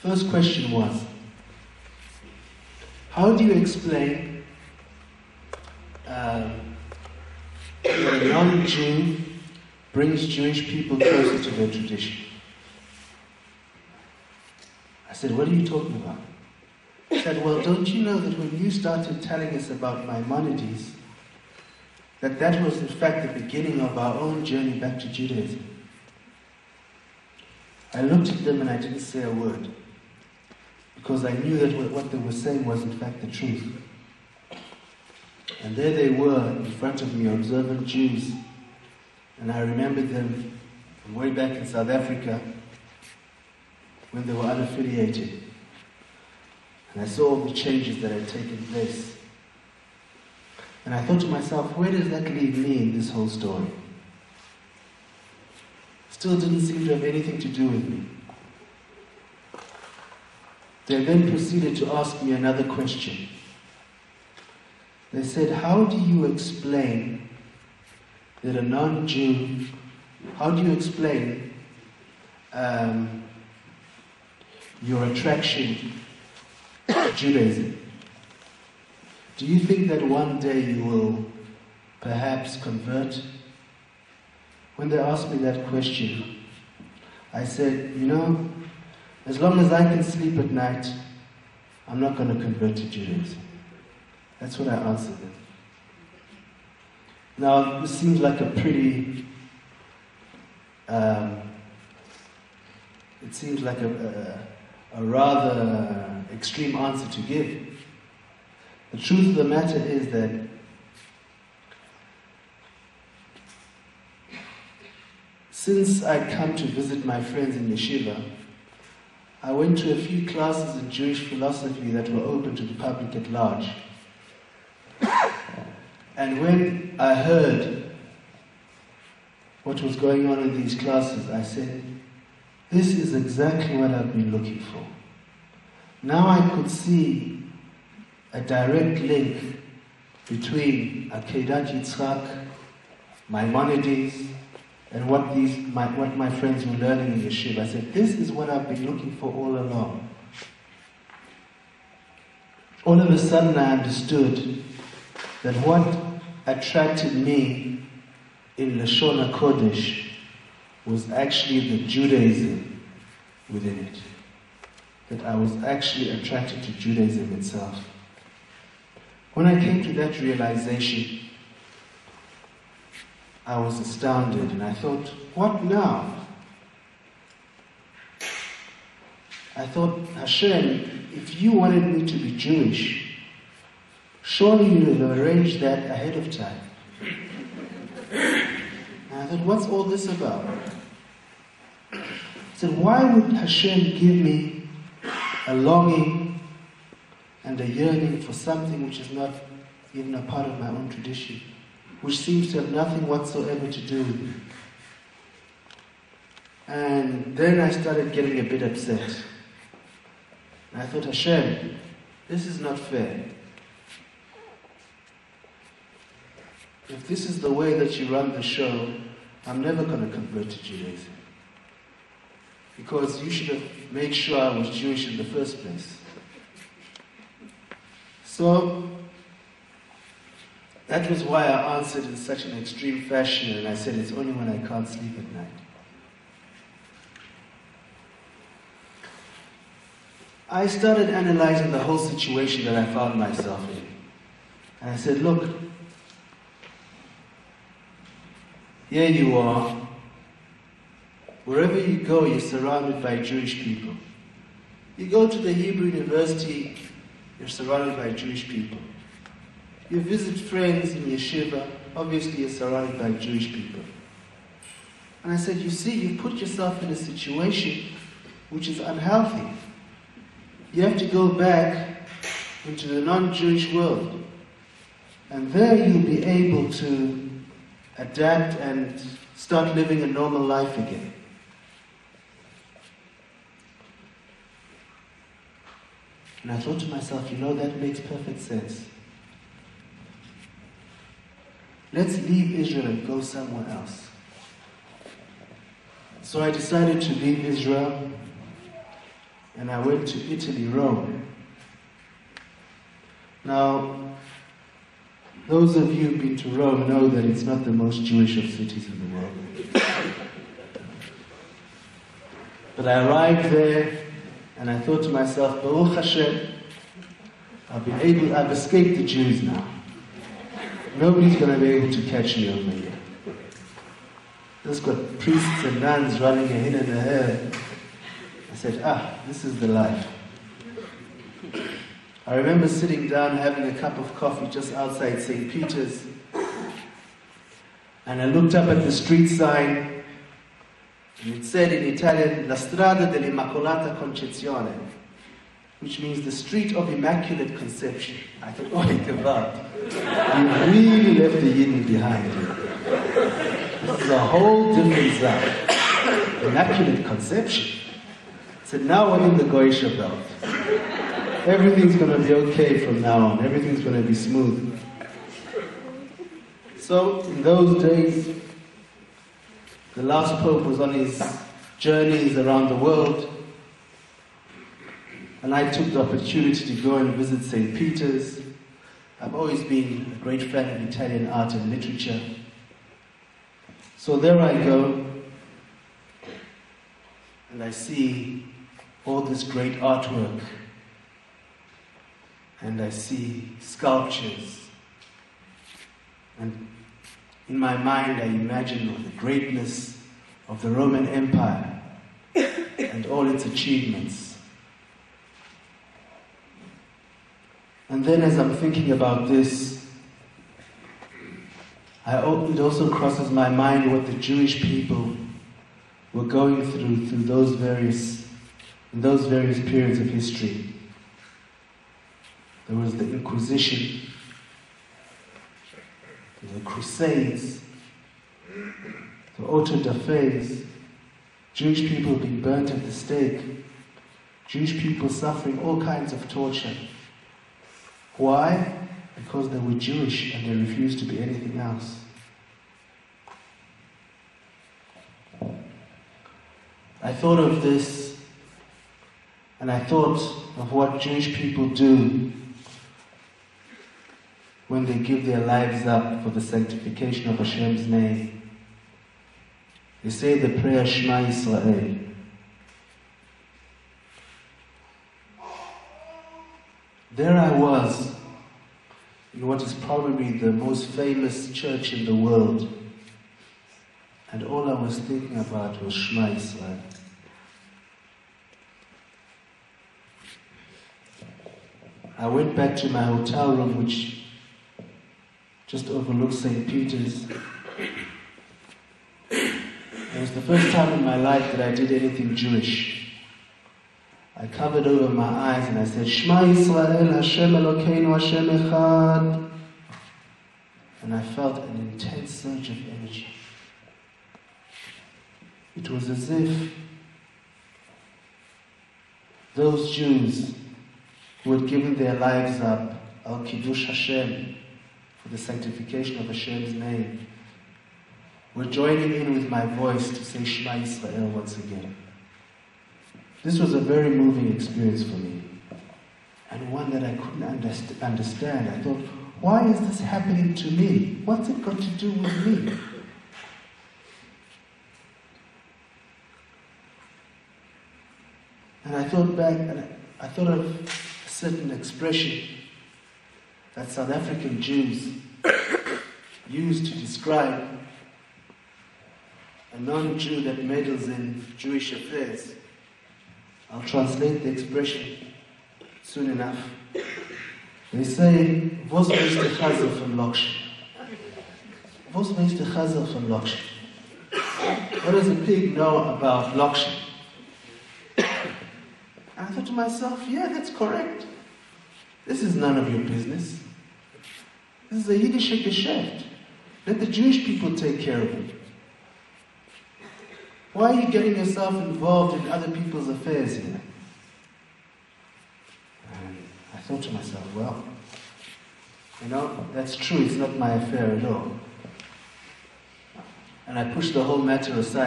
first question was, how do you explain that a non-Jew brings Jewish people closer to their tradition? I said, what are you talking about? He said, well, don't you know that when you started telling us about Maimonides, that was in fact the beginning of our own journey back to Judaism? I looked at them and I didn't say a word, because I knew that what they were saying was in fact the truth. And there they were in front of me, observant Jews, and I remembered them from way back in South Africa when they were unaffiliated. And I saw all the changes that had taken place. And I thought to myself, where does that leave me in this whole story? Still didn't seem to have anything to do with me. They then proceeded to ask me another question. They said, how do you explain that a non-Jew, how do you explain your attraction to Judaism? Do you think that one day you will perhaps convert? When they asked me that question, I said, as long as I can sleep at night, I'm not going to convert to Judaism. That's what I answered them. Now, this seems like a pretty, it seems like a rather extreme answer to give. The truth of the matter is that since I'd come to visit my friends in yeshiva, I went to a few classes in Jewish philosophy that were open to the public at large. And when I heard what was going on in these classes, I said, this is exactly what I've been looking for. Now I could see a direct link between Akedat Yitzchak, Maimonides, and what my friends were learning in yeshiva. I said, this is what I've been looking for all along. All of a sudden I understood that what attracted me in Lashon HaKodesh was actually the Judaism within it. That I was actually attracted to Judaism itself. When I came to that realization, I was astounded and I thought, what now? I thought, Hashem, if you wanted me to be Jewish, surely you would have arranged that ahead of time. And I thought, what's all this about? I said, why would Hashem give me a longing and a yearning for something which is not even a part of my own tradition, which seems to have nothing whatsoever to do with me? And then I started getting a bit upset. And I thought, Hashem, this is not fair. If this is the way that you run the show, I'm never going to convert to Judaism. Because you should have made sure I was Jewish in the first place. So, that was why I answered in such an extreme fashion, and I said it's only when I can't sleep at night. I started analyzing the whole situation that I found myself in. And I said, look, here you are. Wherever you go, you're surrounded by Jewish people. You go to the Hebrew University, you're surrounded by Jewish people. You visit friends in yeshiva, obviously you're surrounded by Jewish people. And I said, you see, you put yourself in a situation which is unhealthy. You have to go back into the non-Jewish world. And there you'll be able to adapt and start living a normal life again. And I thought to myself, that makes perfect sense. Let's leave Israel and go somewhere else. So I decided to leave Israel and I went to Italy, Rome. Now, those of you who've been to Rome know that it's not the most Jewish of cities in the world. But I arrived there, and I thought to myself, Baruch Hashem, I've escaped the Jews now. Nobody's going to be able to catch me over here. There's got priests and nuns running ahead and ahead. I said, this is the life. I remember sitting down having a cup of coffee just outside St. Peter's, and I looked up at the street sign, and it said in Italian, La strada dell'Immacolata Concezione, which means the street of Immaculate Conception. I thought, oh my God, you really left the Yidden behind here. This is a whole different side. Immaculate Conception. I said, now I'm in the Goisha belt. Everything's going to be okay from now on. Everything's going to be smooth. So, in those days, the last Pope was on his journeys around the world, and I took the opportunity to go and visit St. Peter's. I've always been a great fan of Italian art and literature. So there I go, and I see all this great artwork, and I see sculptures, and in my mind I imagine the greatness of the Roman Empire and all its achievements. And then as I'm thinking about this, it also crosses my mind what the Jewish people were going through those various periods of history. There was the Inquisition, the Crusades, the auto-da-fés, Jewish people being burnt at the stake, Jewish people suffering all kinds of torture. Why? Because they were Jewish and they refused to be anything else. I thought of this, and I thought of what Jewish people do when they give their lives up for the sanctification of Hashem's name. They say the prayer Shema Yisrael. There I was, in what is probably the most famous church in the world, and all I was thinking about was Shema Yisrael. I went back to my hotel room, which just overlooks St. Peter's. It was the first time in my life that I did anything Jewish. I covered over my eyes and I said, Shema Yisrael, Hashem Elokeinu, Hashem Echad. And I felt an intense surge of energy. It was as if those Jews who had given their lives up, Al Kiddush Hashem, for the sanctification of Hashem's name, were joining in with my voice to say Shema Yisrael once again. This was a very moving experience for me, and one that I couldn't understand. I thought, why is this happening to me? What's it got to do with me? And I thought back, and I thought of a certain expression that South African Jews used to describe a non-Jew that meddles in Jewish affairs. I'll translate the expression soon enough. They say, "Vos wees de chazer van Lokshin?" Vos wees de chazer van Lokshin? What does a pig know about Lokshin? And I thought to myself, yeah, that's correct. This is none of your business. This is a Yiddish Geschäft. Let the Jewish people take care of it. Why are you getting yourself involved in other people's affairs here? And I thought to myself, well, that's true, it's not my affair at all. And I pushed the whole matter aside.